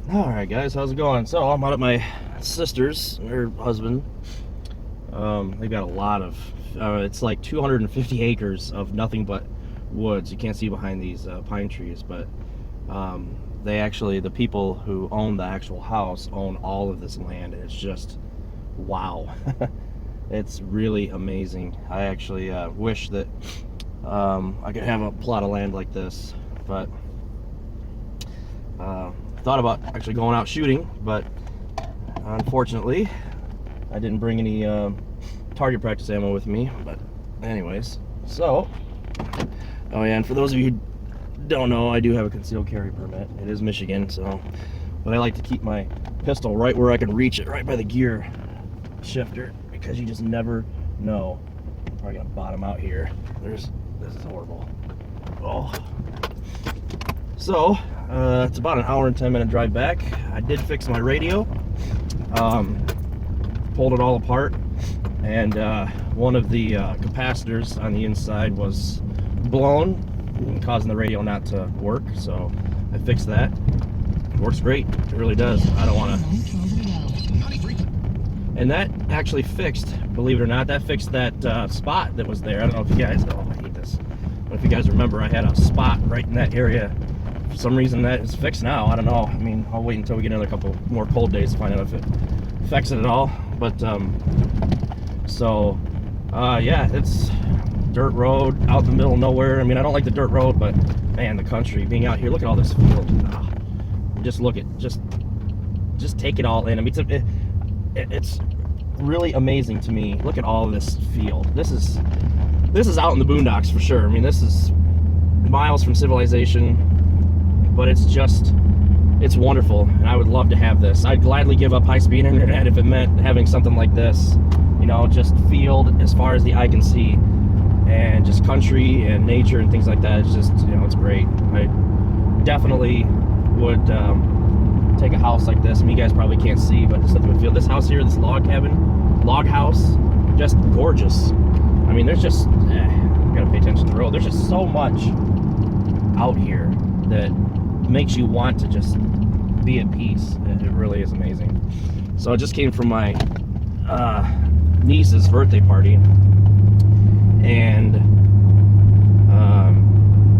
Alright guys, how's it going? So I'm out at my sister's, her husband. They've got a lot of, it's like 250 acres of nothing but woods. You can't see behind these pine trees, but they actually, the people who own the actual house own all of this land, and it's just, wow. It's really amazing. I actually wish that I could have a plot of land like this, but thought about actually going out shooting, but unfortunately I didn't bring any target practice ammo with me. But anyways, so oh yeah, and for those of you who don't know, I do have a concealed carry permit. It is Michigan, so, but I like to keep my pistol right where I can reach it, right by the gear shifter, because you just never know. I'm probably gonna bottom out here. This is horrible. Oh, so it's about an hour and 10-minute drive back. I did fix my radio, pulled it all apart, and one of the capacitors on the inside was blown, causing the radio not to work. So I fixed that. It works great. It really does. I don't want to. And that actually fixed, believe it or not, that fixed that spot that was there. I don't know if you guys, oh, I hate this, but if you guys remember, I had a spot right in that area. For some reason that is fixed now. I don't know. I mean, I'll wait until we get another couple more cold days to find out if it affects it at all. But so yeah, it's dirt road out in the middle of nowhere. I mean, I don't like the dirt road, but man, the country, being out here, look at all this field. Just look at, just take it all in. I mean, it's really amazing to me. Look at all of this field. This is out in the boondocks for sure. I mean, this is miles from civilization, but it's wonderful, and I would love to have this. I'd gladly give up high-speed internet if it meant having something like this. You know, just field as far as the eye can see, and just country and nature and things like that. It's just, you know, it's great. I definitely would take a house like this. I mean, you guys probably can't see, but just look at the field. This house here, this log house, just gorgeous. I mean, there's just, you gotta pay attention to the road. There's just so much out here that makes you want to just be at peace. It really is amazing. So I just came from my niece's birthday party, and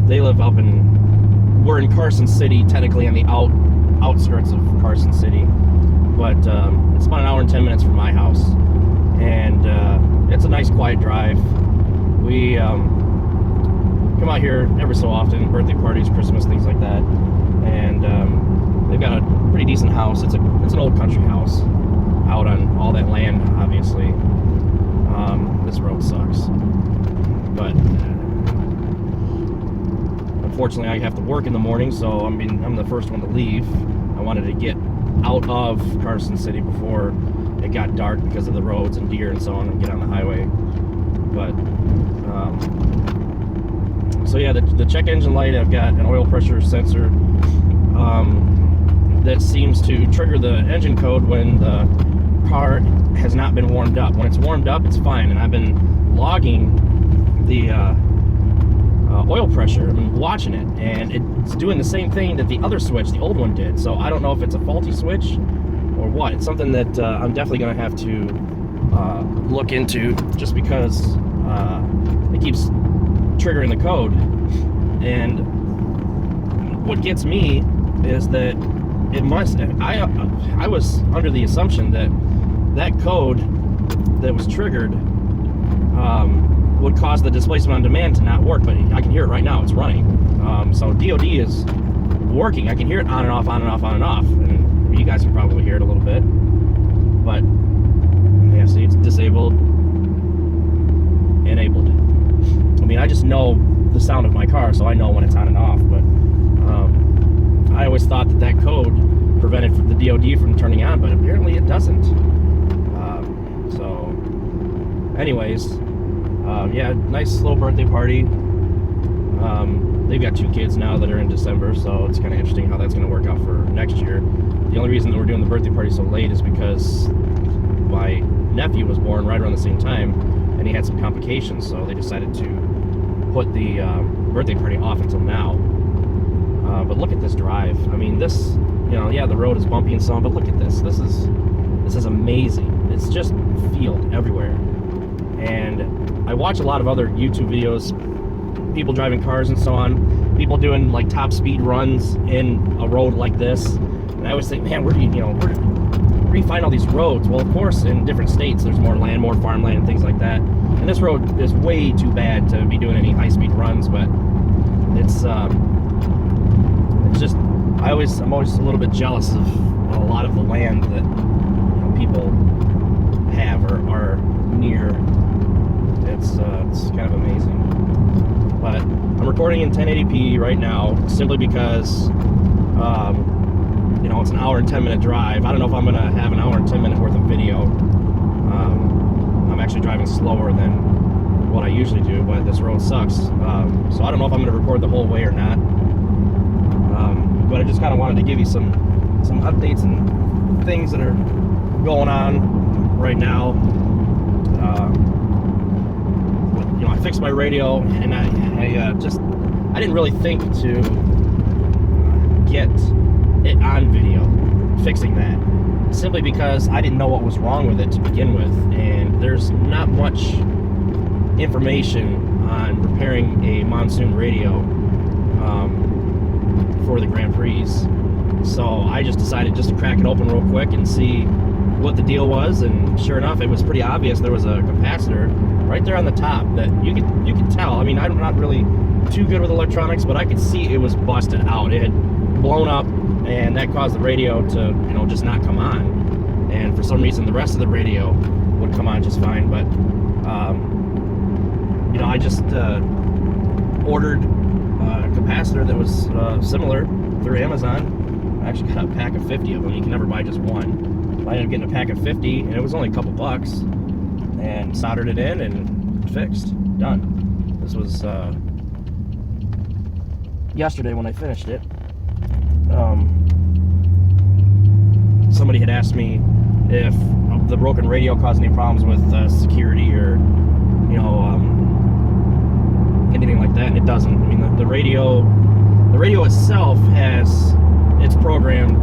they live up we're in Carson City, technically on the outskirts of Carson City, but it's about an hour and 10 minutes from my house, and it's a nice quiet drive. We come out here every so often, birthday parties, Christmas, things like that, and they've got a pretty decent house. It's an old country house out on all that land, obviously. This road sucks, but unfortunately I have to work in the morning, so I'm the first one to leave. I wanted to get out of Carson City before it got dark because of the roads and deer and so on, and get on the highway. But so yeah, the check engine light, I've got an oil pressure sensor that seems to trigger the engine code when the car has not been warmed up. When it's warmed up, it's fine, and I've been logging the oil pressure. I've been watching it, and it's doing the same thing that the other switch, the old one, did. So I don't know if it's a faulty switch or what. It's something that I'm definitely going to have to look into, just because it keeps triggering the code. And what gets me is that it must, I was under the assumption that code that was triggered would cause the displacement on demand to not work, but I can hear it right now. It's running. So DOD is working. I can hear it on and off, on and off, on and off, and you guys can probably hear it a little bit, but yeah, see, it's disabled, enabled. I mean, I just know the sound of my car, so I know when it's on and off, but I always thought that code prevented the DOD from turning on, but apparently it doesn't. So anyways, yeah, nice slow birthday party. They've got 2 kids now that are in December, so it's kind of interesting how that's going to work out for next year. The only reason that we're doing the birthday party so late is because my nephew was born right around the same time, and he had some complications, so they decided to put the birthday party off until now. But look at this drive. I mean, this, yeah, the road is bumpy and so on, but look at this. This is amazing. It's just field everywhere. And I watch a lot of other YouTube videos, people driving cars and so on, people doing like top speed runs in a road like this. And I always think, man, where do you find all these roads? Well, of course, in different states, there's more land, more farmland, and things like that. And this road is way too bad to be doing any high-speed runs, but it's just, I'm always a little bit jealous of a lot of the land that people have or are near. It's kind of amazing. But I'm recording in 1080p right now simply because it's an hour and 10-minute drive. I don't know if I'm gonna have an hour and 10-minute worth of video. I'm actually driving slower than what I usually do, but this road sucks. So I don't know if I'm gonna record the whole way or not. But I just kind of wanted to give you some updates and things that are going on right now. I fixed my radio, and I didn't really think to get it on video, fixing that, simply because I didn't know what was wrong with it to begin with, and there's not much information on repairing a monsoon radio for the Grand Prix. So I just decided just to crack it open real quick and see what the deal was, and sure enough, it was pretty obvious. There was a capacitor right there on the top that you could tell. I mean, I'm not really too good with electronics, but I could see it was busted out. It had blown up, and that caused the radio to just not come on. And for some reason, the rest of the radio would come on just fine. But I just ordered a capacitor that was similar through Amazon. I actually got a pack of 50 of them. You can never buy just one. I ended up getting a pack of 50, and it was only a couple bucks. And soldered it in and fixed. Done. This was yesterday when I finished it. Somebody had asked me if the broken radio caused any problems with security or anything like that, and it doesn't. I mean, the radio itself it's programmed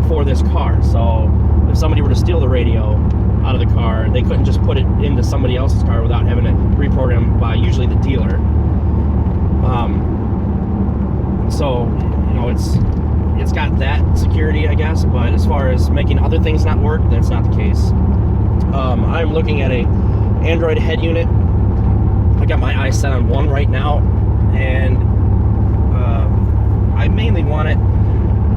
for this car. So if somebody were to steal the radio out of the car, they couldn't just put it into somebody else's car without having it reprogrammed by usually the dealer. So it's got that security, I guess, but as far as making other things not work, that's not the case. I'm looking at a Android head unit. I got my eyes set on one right now, and I mainly want it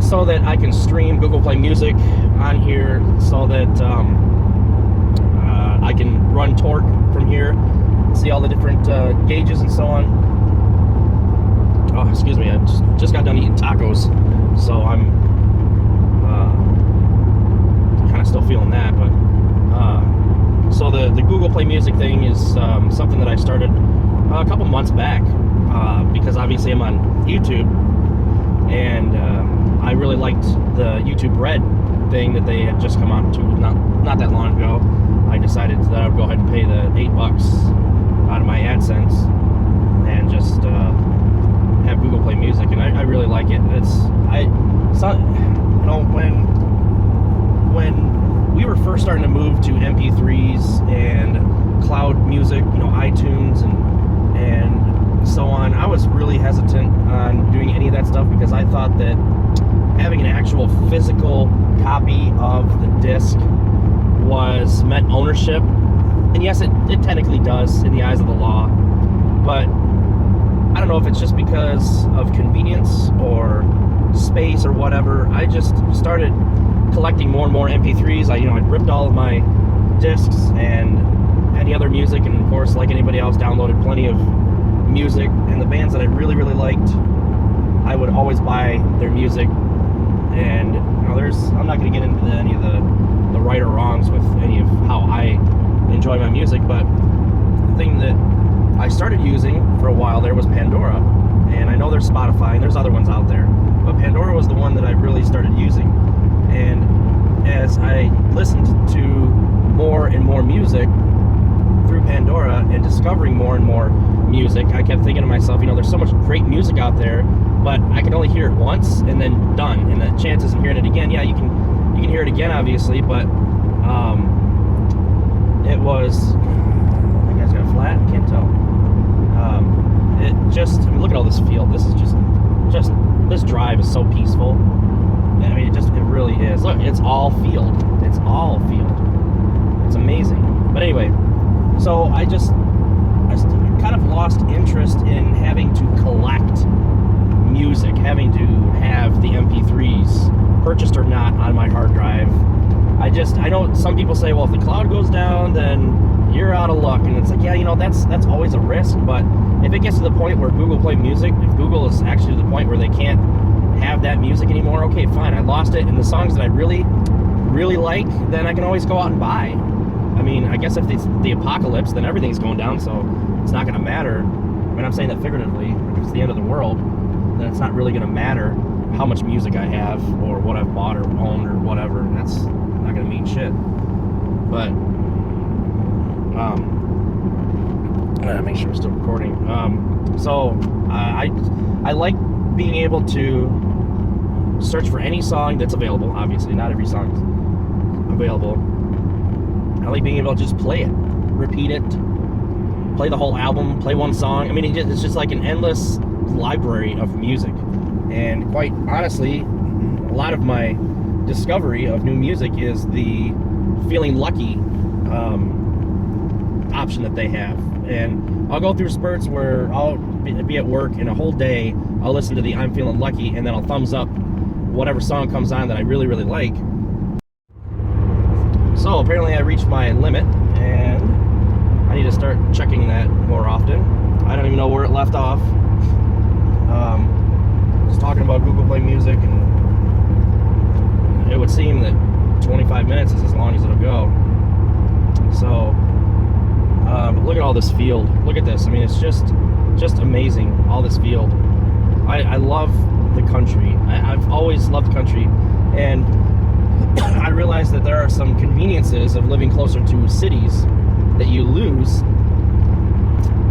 so that I can stream Google Play Music on here, so that I can run torque from here, see all the different gauges and so on. Oh, excuse me, I just got done eating tacos, so I'm kind of still feeling that. But so the Google Play Music thing is something that I started a couple months back, because obviously I'm on YouTube, and I really liked the YouTube Red thing that they had just come out to not that long ago. I decided that I would go ahead and pay the $8 out of my AdSense and just have Google Play Music, and I really like it. When we were first starting to move to MP3s and cloud music, iTunes and so on, I was really hesitant on doing any of that stuff, because I thought that having an actual physical copy of the disc meant ownership. And yes, it technically does in the eyes of the law, but I don't know if it's just because of convenience or space or whatever. I just started collecting more and more MP3s. I ripped all of my discs and any other music, and of course, like anybody else, downloaded plenty of music, and the bands that I really, really liked, I would always buy their music. And I'm not going to get into any of the right or wrongs with any of how I enjoy my music, but the thing that I started using for a while there was Pandora. And I know there's Spotify and there's other ones out there, but Pandora was the one that I really started using. And as I listened to more and more music through Pandora and discovering more and more music, I kept thinking to myself, there's so much great music out there, but I can only hear it once and then done. And the chances of hearing it again, yeah, you can hear it again, obviously, but it was. I think I got flat. I can't tell. It just. I mean, look at all this field. This is just this drive is so peaceful. I mean, it really is. Look, it's all field. It's all field. It's amazing. But anyway, so I kind of lost interest in having to collect music, having to have the MP3s purchased or not on my hard drive. I know some people say, well, if the cloud goes down, then you're out of luck. And it's like, yeah, you know, that's always a risk. But if it gets to the point where Google Play Music, if Google is actually to the point where they can't have that music anymore, okay, fine, I lost it. And the songs that I really, really like, then I can always go out and buy. I mean, I guess if it's the apocalypse, then everything's going down, so it's not going to matter. I mean, I'm saying that figuratively. If it's the end of the world, then it's not really going to matter how much music I have or what I've bought or owned or whatever. And that's not going to mean shit. But I gotta make sure I'm still recording. So I like being able to search for any song that's available. Obviously, not every song is available. I like being able to just play it, repeat it, play the whole album, play one song. I mean, it's just like an endless library of music. And quite honestly, a lot of my discovery of new music is the feeling lucky option that they have. And I'll go through spurts where I'll be at work and a whole day I'll listen to the I'm Feeling Lucky, and then I'll thumbs up whatever song comes on that I really, really like. So apparently I reached my limit, and I need to start checking that more often. I don't even know where it left off. I was talking about Google Play Music, and it would seem that 25 minutes is as long as it'll go. So, but look at all this field. Look at this. I mean, it's just amazing, all this field. I love the country. I've always loved the country, and I realize that there are some conveniences of living closer to cities that you lose,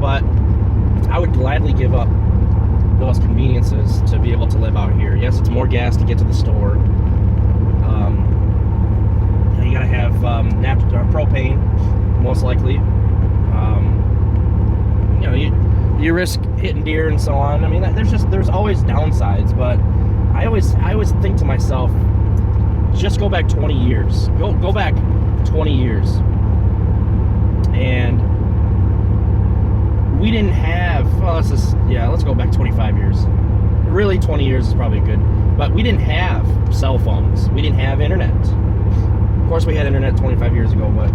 but I would gladly give up those conveniences to be able to live out here. Yes, it's more gas to get to the store. You gotta have propane, most likely. You know, you risk hitting deer and so on. I mean, there's always downsides, but I always think to myself, just go back 20 years. Go back 20 years. And we didn't have, let's go back 25 years. Really, 20 years is probably good. But we didn't have cell phones. We didn't have internet. Of course, we had internet 25 years ago, but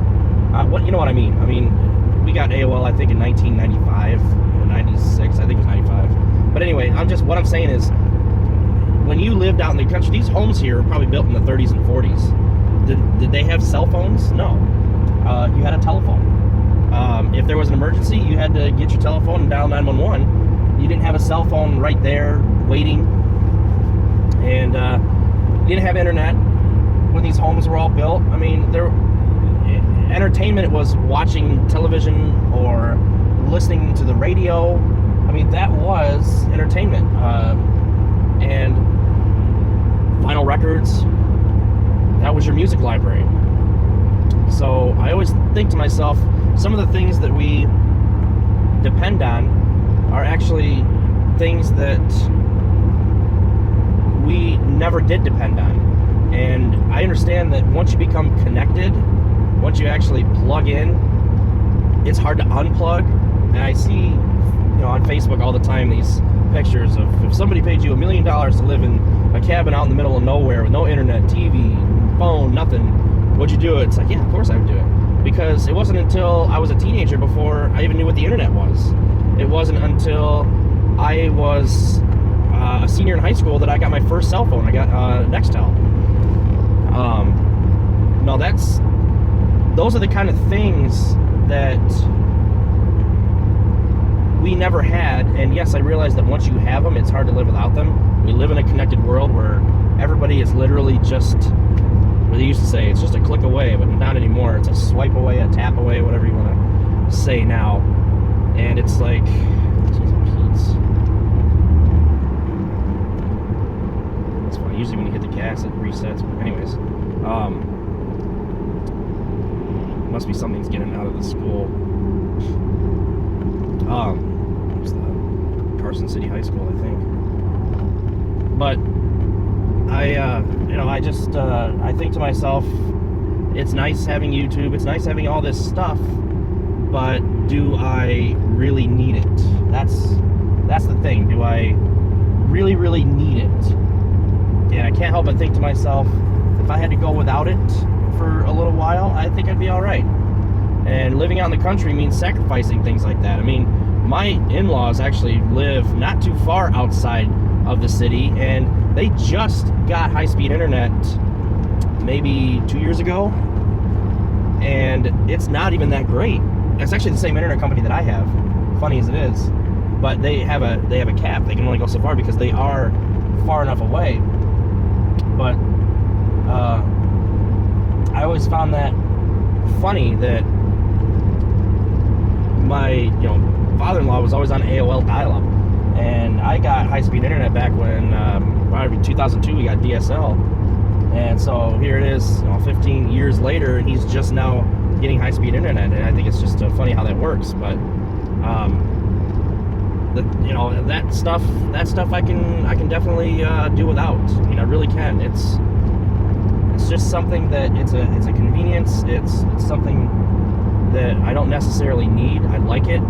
you know what I mean? I mean, we got AOL, I think, in 1995 or 96. I think it was 95. But anyway, what I'm saying is, when you lived out in the country, these homes here were probably built in the 30s and 40s. Did they have cell phones? No. You had a telephone. If there was an emergency, you had to get your telephone and dial 911. You didn't have a cell phone right there waiting. And you didn't have internet when these homes were all built. I mean, entertainment was watching television or listening to the radio. I mean, that was entertainment. And vinyl records, that was your music library. So I always think to myself, some of the things that we depend on are actually things that we never did depend on. And I understand that once you become connected, once you actually plug in, it's hard to unplug. And I see, on Facebook all the time these pictures of, if somebody paid you $1 million to live in a cabin out in the middle of nowhere with no internet, TV, phone, nothing, would you do it? It's like, yeah, of course I would do it. Because it wasn't until I was a teenager before I even knew what the internet was. It wasn't until I was a senior in high school that I got my first cell phone. I got Nextel. Those are the kind of things that we never had. And yes, I realize that once you have them, it's hard to live without them. We live in a connected world where everybody is literally just, what they used to say, it's just a click away, but not anymore. It's a swipe away, a tap away, whatever you want to say now. And it's like, Usually when you hit the gas, it resets. But anyways, must be something's getting out of the school. It's the Carson City High School, I think. But I think to myself, it's nice having YouTube. It's nice having all this stuff, but do I really need it? That's the thing. Do I really, really need it? And I can't help but think to myself, if I had to go without it for a little while, I think I'd be all right. And living out in the country means sacrificing things like that. I mean, my in-laws actually live not too far outside of the city, and they just got high-speed internet maybe 2 years ago, and it's not even that great. It's actually the same internet company that I have, funny as it is, but they have a cap. They can only go so far because they are far enough away. But I always found that funny that my father-in-law was always on AOL dial-up, and I got high-speed internet back when probably 2002 we got DSL, and so here it is 15 years later, and he's just now getting high-speed internet, and I think it's just funny how that works. But that stuff I can definitely do without. I mean, I really can. It's just something that it's a convenience. It's something that I don't necessarily need. I like it.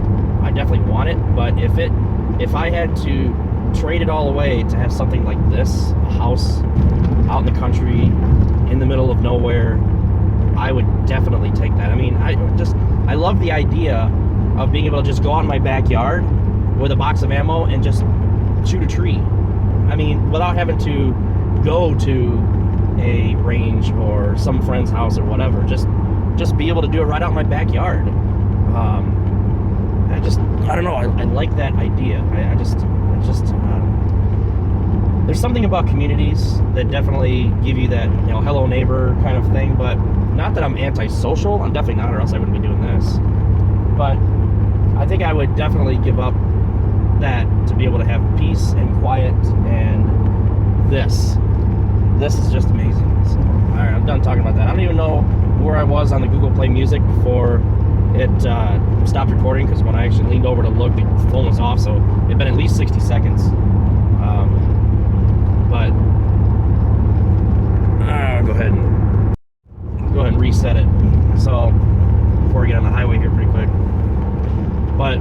I definitely want it. But if I had to trade it all away to have something like this, a house out in the country, in the middle of nowhere, I would definitely take that. I mean, I love the idea of being able to just go out in my backyard with a box of ammo and just shoot a tree. I mean, without having to go to a range or some friend's house or whatever. Just be able to do it right out in my backyard. I don't know. I like that idea. There's something about communities that definitely give you that, hello neighbor kind of thing. But not that I'm antisocial. I'm definitely not, or else I wouldn't be doing this. But I think I would definitely give up that to be able to have peace and quiet, and this is just amazing. So, all right, I'm done talking about that. I don't even know where I was on the Google Play Music before it stopped recording, because when I actually leaned over to look, the phone was off, so it'd been at least 60 seconds. But I'll go ahead and reset it. So before we get on the highway here pretty quick. But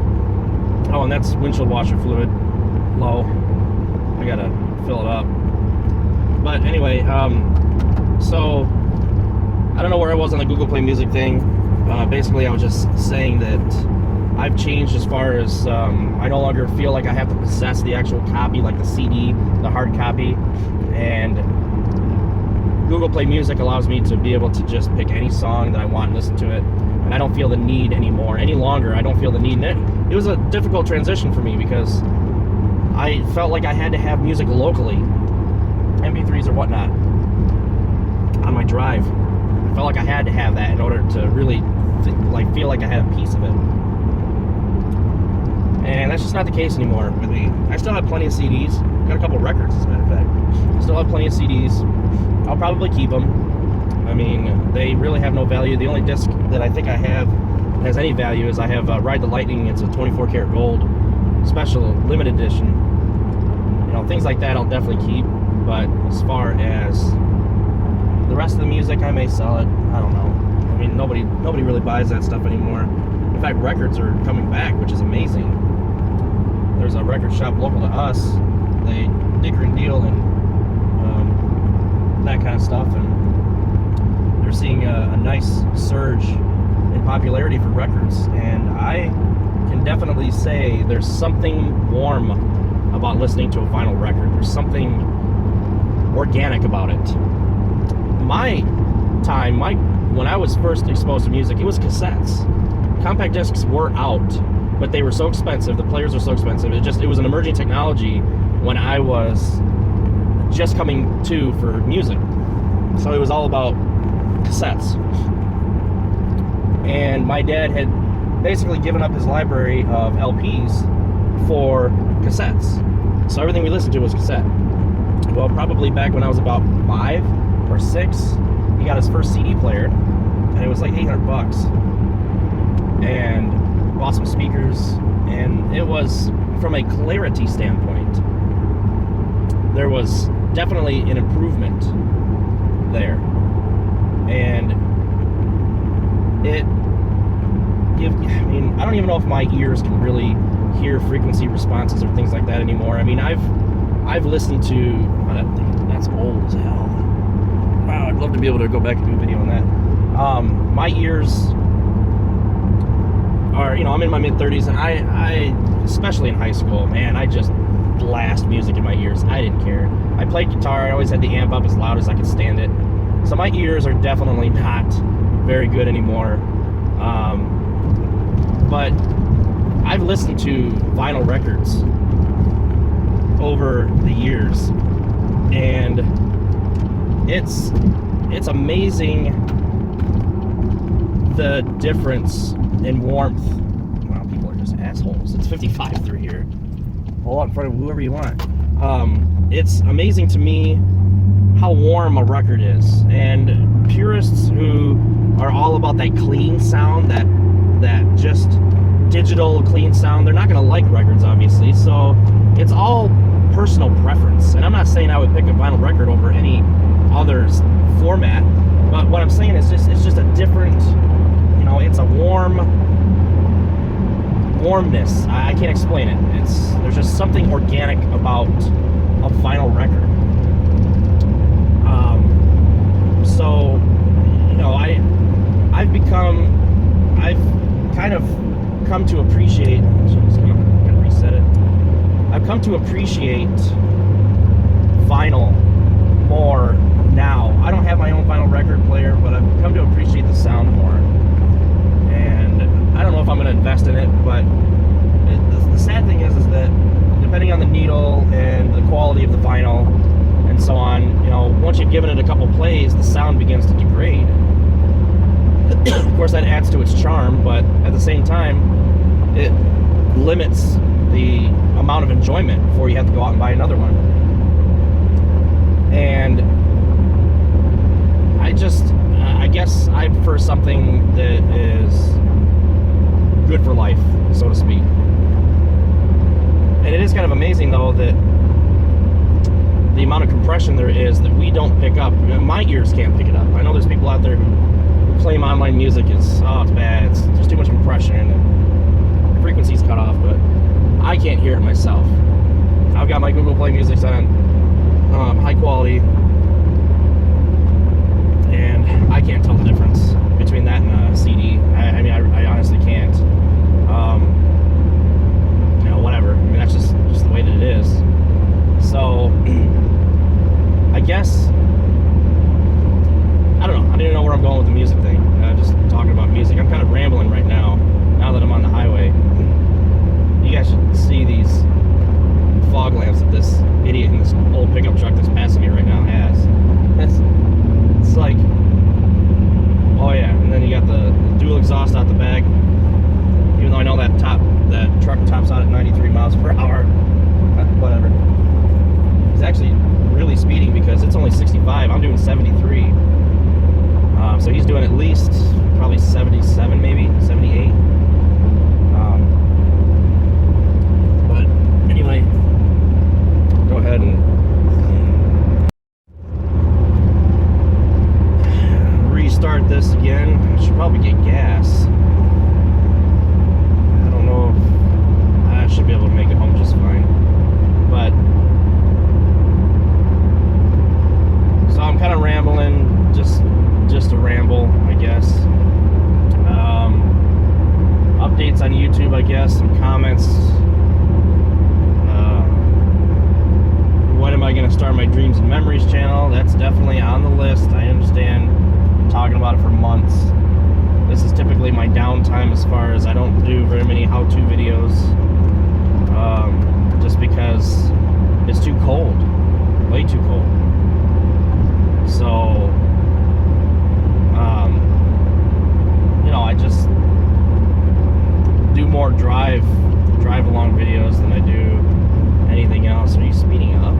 and that's windshield washer fluid low. I gotta fill it up. But anyway, so I don't know where I was on the Google Play Music thing. Basically, I was just saying that I've changed as far as I no longer feel like I have to possess the actual copy, like the CD, the hard copy. And Google Play Music allows me to be able to just pick any song that I want and listen to it. And I don't feel the need any longer. I don't feel the need. And it was a difficult transition for me because I felt like I had to have music locally, MP3s or whatnot, on my drive. I felt like I had to have that in order to really feel like I had a piece of it. And that's just not the case anymore with me. I still have plenty of CDs. Got a couple of records, as a matter of fact. Still have plenty of CDs. I'll probably keep them. I mean, they really have no value. The only disc that I think I have that has any value is I have Ride the Lightning. It's a 24 karat gold special limited edition. Things like that I'll definitely keep. But as far as the rest of the music, I may sell it. I don't know. I mean, nobody really buys that stuff anymore. In fact, records are coming back, which is amazing. There's a record shop local to us. They Dicker and Deal and that kind of stuff, and they're seeing a nice surge in popularity for records. And I can definitely say there's something warm about listening to a vinyl record. There's something organic about it. My time, when I was first exposed to music, it was cassettes. Compact discs were out, but they were so expensive. The players were so expensive. It was an emerging technology when I was just coming to for music. So it was all about cassettes. And my dad had basically given up his library of LPs for cassettes. So everything we listened to was cassette. Well, probably back when I was about 5 or 6, he got his first CD player, and it was like $800. And bought some speakers, and it was, from a clarity standpoint, there was definitely an improvement there. And I don't even know if my ears can really hear frequency responses or things like that anymore. I mean, I've listened to, that's old as hell. Wow, I'd love to be able to go back and do a video on that. My ears are, I'm in my mid-30s, and I, especially in high school, man, I just blast music in my ears. I didn't care. I played guitar. I always had the amp up as loud as I could stand it. So my ears are definitely not very good anymore. But I've listened to vinyl records over the years, and it's amazing the difference in warmth. Wow, people are just assholes. It's 55 through here. Hold out in front of whoever you want. It's amazing to me how warm a record is, and purists who are all about that clean sound, that just digital clean sound, they're not going to like records, obviously. So it's all personal preference, and I'm not saying I would pick a vinyl record over any other format, but what I'm saying is it's just a different, it's a warmness. I can't explain it. There's just something organic about a vinyl record. So I've kind of come to appreciate. Just gonna reset it. I've come to appreciate vinyl more now. I don't have my own vinyl record player, but I've come to appreciate the sound more. And I don't know if I'm going to invest in it, but the sad thing is that depending on the needle and the quality of the vinyl and so on, once you've given it a couple plays, the sound begins to degrade. Of course, that adds to its charm, but at the same time, it limits the amount of enjoyment before you have to go out and buy another one. And I guess I prefer something that is good for life, so to speak. And it is kind of amazing, though, that the amount of compression there is that we don't pick up. My ears can't pick it up. I know there's people out there who claim online music is, it's bad, there's too much compression and the frequency's cut off, but I can't hear it myself. I've got my Google Play Music set on high quality, and I can't tell the difference between that and a CD. I honestly can't. Whatever. That's just the way that it is. So I guess I don't know. I don't even know where I'm going with the music thing. Just talking about music. I'm kind of rambling right now that I'm on the highway. You guys should see these fog lamps that this idiot in this old pickup truck that's passing me right now has. It's like, oh yeah, and then you got the dual exhaust out the back. Even though I know that truck tops out at 93 miles per hour. Whatever. He's actually really speeding because it's only 65. I'm doing 73. So he's doing at least probably 77, maybe 78. But anyway, go ahead and restart this again. I should probably get gas. I don't know if I should be able to make it home just fine. But so I'm kind of rambling, just a ramble, I guess. Updates on YouTube, I guess, some comments. When am I going to start my Dreams and Memories channel? That's definitely on the list. I understand. I'm talking about it for months. This is typically my downtime as far as I don't do very many how-to videos. Just because it's too cold. Way too cold. So I just do more drive along videos than I do anything else. Are you speeding up?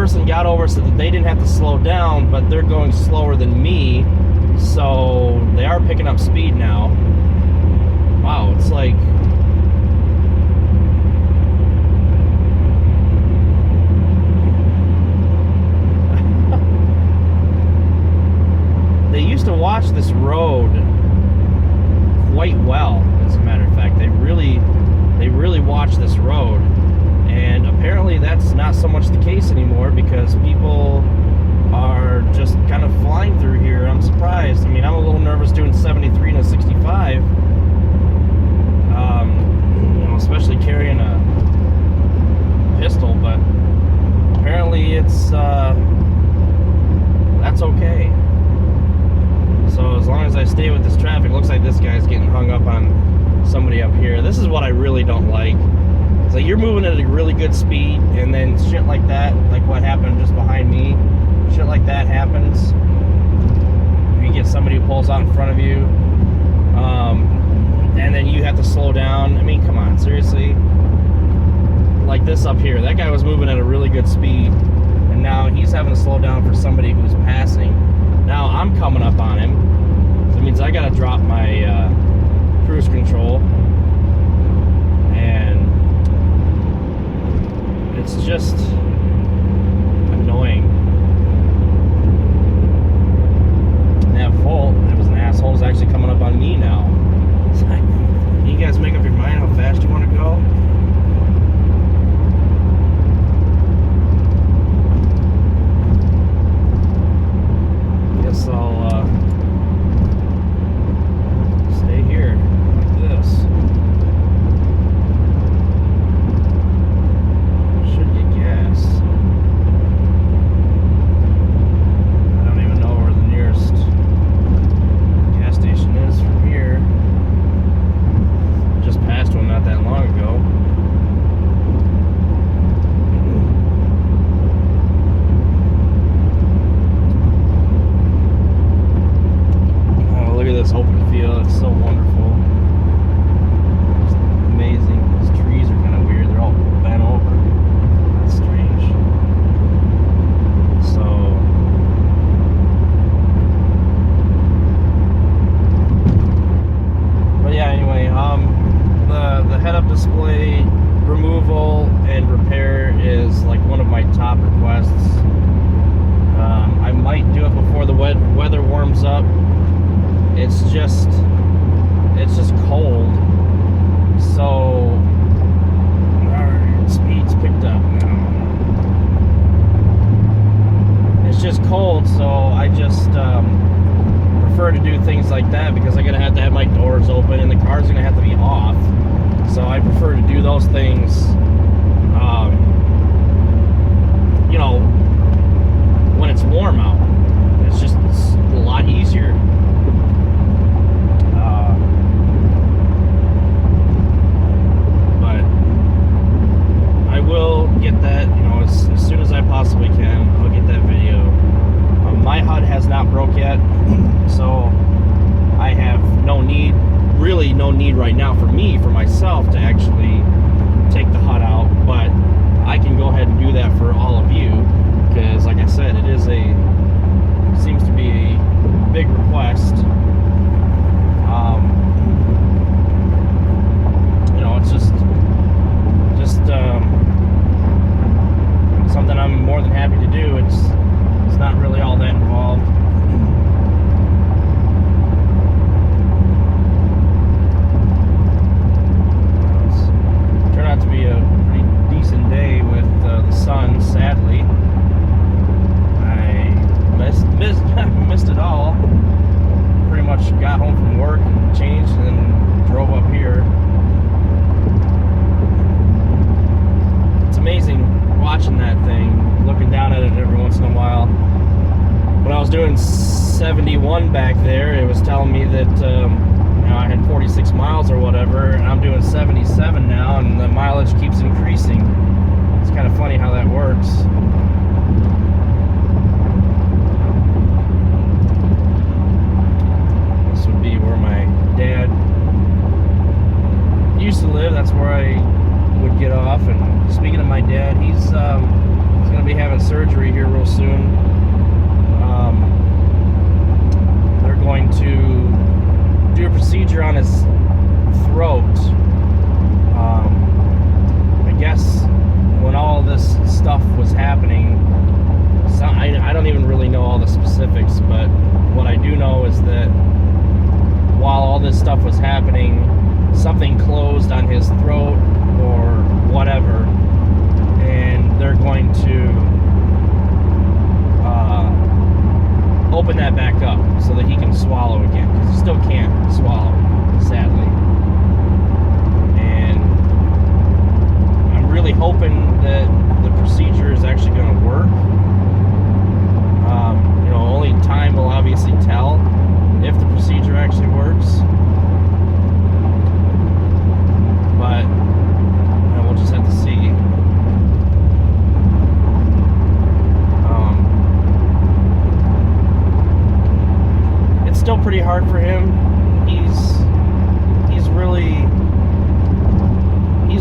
person got over so that they didn't have to slow down, but they're going slower than me, so they are picking up speed now. Wow, it's like they used to watch this road quite well, as a matter of fact. They really watch this road, and apparently that's not so much the case anymore because people are just kind of flying through here. I'm surprised. I mean, I'm a little nervous doing 73 and a 65, especially carrying a pistol, but apparently it's that's okay. So as long as I stay with this traffic, looks like this guy's getting hung up on somebody up here. This is what I really don't like. It's like you're moving at a really good speed, and then shit like that, like what happened just behind me, shit like that happens. You get somebody who pulls out in front of you, and then you have to slow down. I mean, come on, seriously. Like this up here, that guy was moving at a really good speed, and now he's having to slow down for somebody who's passing. Now I'm coming up on him, so it means I gotta drop my cruise control, and it's just annoying. And that Volt, that was an asshole, is actually coming up on me now. It's like, you guys make up your mind how fast you want to go? Guess I'll stay here like this. Should get gas. I don't even know where the nearest gas station is from here. Just passed one not that long ago. Look at this open field, it's so wonderful. It's amazing. These trees are kind of weird, they're all bent over. That's strange. So, but yeah, anyway, the head-up display removal and repair is like one of my top requests. I might do it before the weather warms up. It's just cold, so our speed's picked up now. It's just cold, so I just prefer to do things like that because I'm gonna have to have my doors open and the car's gonna have to be off. So I prefer to do those things, you know, when it's warm out. It's a lot easier. I will get that, you know, as soon as I possibly can. I'll get that video. My HUD has not broke yet, so I have really no need right now for myself to actually take the HUD out, but I can go ahead and do that for all of you, because like I said, it seems to be a big request. You know, it's just something I'm more than happy to do. It's not really all that involved. Turned out to be a pretty decent day with the sun. Sadly, I missed it all. Pretty much got home from work and changed and then drove up here. It's amazing watching that thing, looking down at it every once in a while. When I was doing 71 back there, it was telling me that you know, I had 46 miles or whatever, and I'm doing 77 now, and the mileage keeps increasing. It's kind of funny how that works. This would be where my dad used to live. That's where I would get off. And speaking of my dad, he's going to be having surgery surgery here real soon. They're going to do a procedure on his throat. I guess when all this stuff was happening, I don't even really know all the specifics, but what I do know is that while all this stuff was happening, something closed on his throat or whatever, and they're going to open that back up so that he can swallow again, because he still can't swallow, sadly. And I'm really hoping that the procedure is actually going to work. Only time will obviously tell if the procedure actually works. But we'll just have to see. It's still pretty hard for him. He's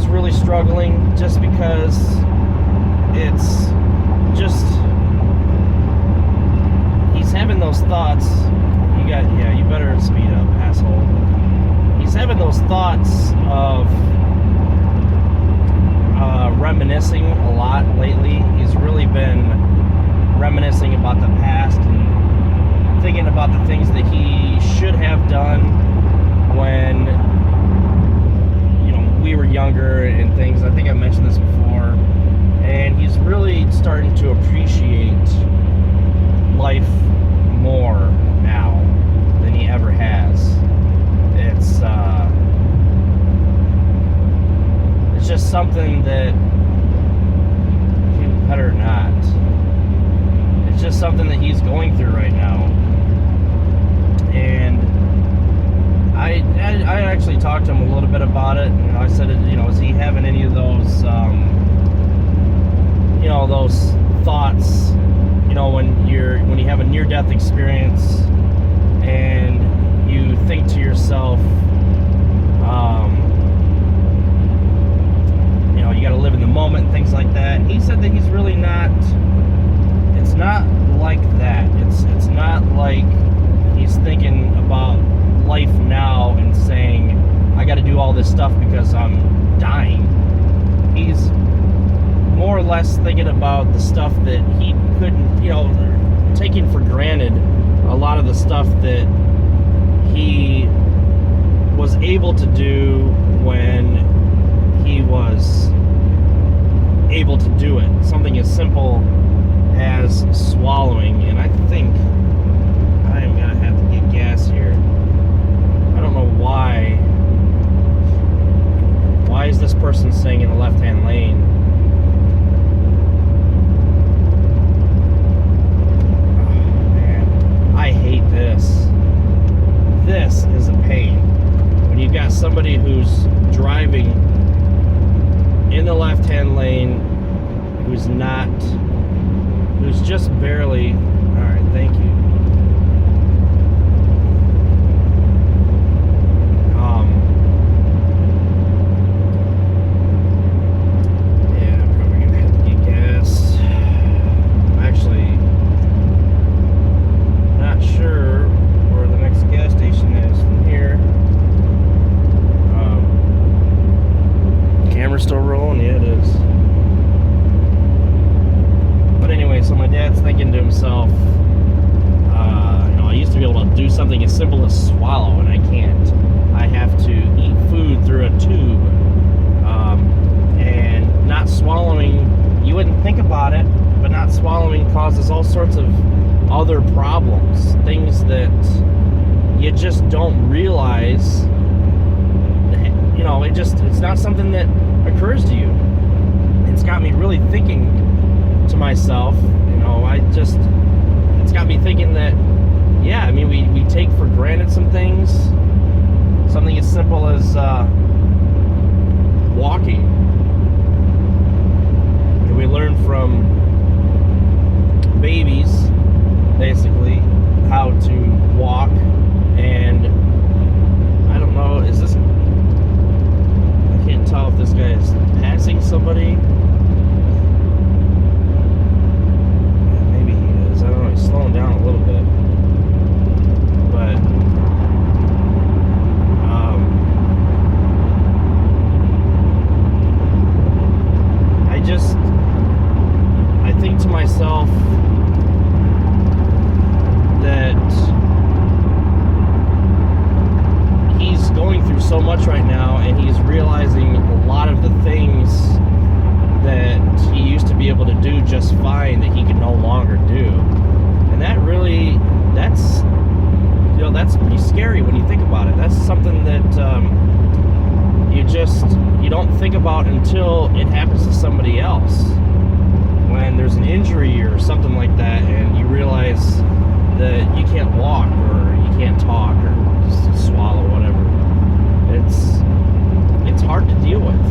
really struggling, just because it's just, he's having those thoughts. You better speed up, asshole. He's having those thoughts of reminiscing a lot lately. He's really been reminiscing about the past and thinking about the things that he should have done when we were younger and things. I think I mentioned this before. And he's really starting to appreciate life more now than he ever has. It's just something that he better not. It's just something that he's going through right now. And I actually talked to him a little bit about it. I said, is he having any of those, those thoughts, when you have a near-death experience and you think to yourself, you got to live in the moment and things like that. He said that he's really not. It's not like that. It's not like he's thinking about life now and saying, I got to do all this stuff because I'm dying. He's more or less thinking about the stuff that he couldn't, taking for granted a lot of the stuff that he was able to do when he was able to do it. Something as simple as swallowing. And I think I am going to have to get gas here. I don't know why. Why is this person staying in the left-hand lane? I hate this. This is a pain. When you've got somebody who's driving in the left-hand lane, who's just barely. Alright, thank you. Yeah, I'm probably gonna have to get gas. Actually, not sure where the next gas station is from here. Camera's still rolling? Yeah, it is. But anyway, so my dad's thinking to himself, I used to be able to do something as simple as swallow, and I can't. I have to eat food through a tube. And not swallowing, you wouldn't think about it, but not swallowing causes all sorts of other problems, things that you just don't realize. It's not something that occurs to you. It's got me really thinking to myself, it's got me thinking that, we take for granted some things, something as simple as walking. And we learn from babies, basically, how to walk, and I don't know, I can't tell if this guy is passing somebody. grind that he can no longer do. And that really, that's pretty scary when you think about it. That's something that you don't think about until it happens to somebody else. When there's an injury or something like that, and you realize that you can't walk or you can't talk or just swallow, whatever. It's hard to deal with.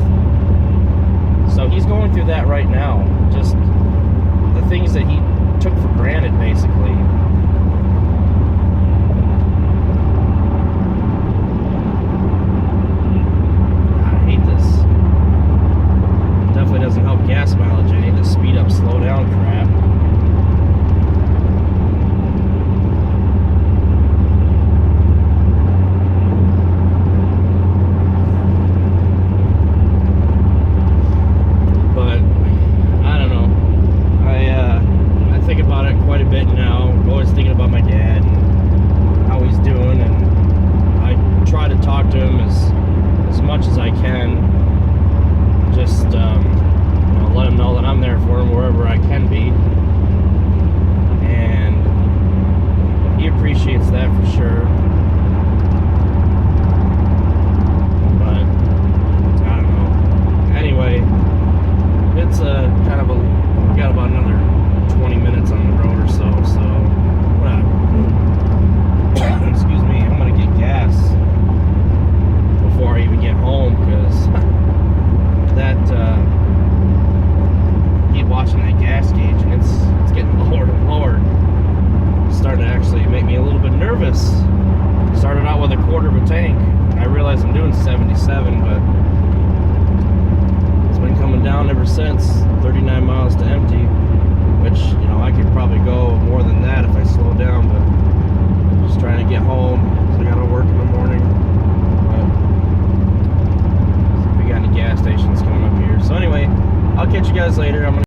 So he's going through that right now. Just the things that he took for granted, basically. I hate this. Definitely doesn't help gas mileage. I need to speed up, slow down crap. Started out with a quarter of a tank. I realize I'm doing 77, but it's been coming down ever since. 39 miles to empty, which, you know, I could probably go more than that if I slow down, but I'm just trying to get home because I gotta work in the morning. But see if we got any gas stations coming up here. So anyway, I'll catch you guys later. I'm gonna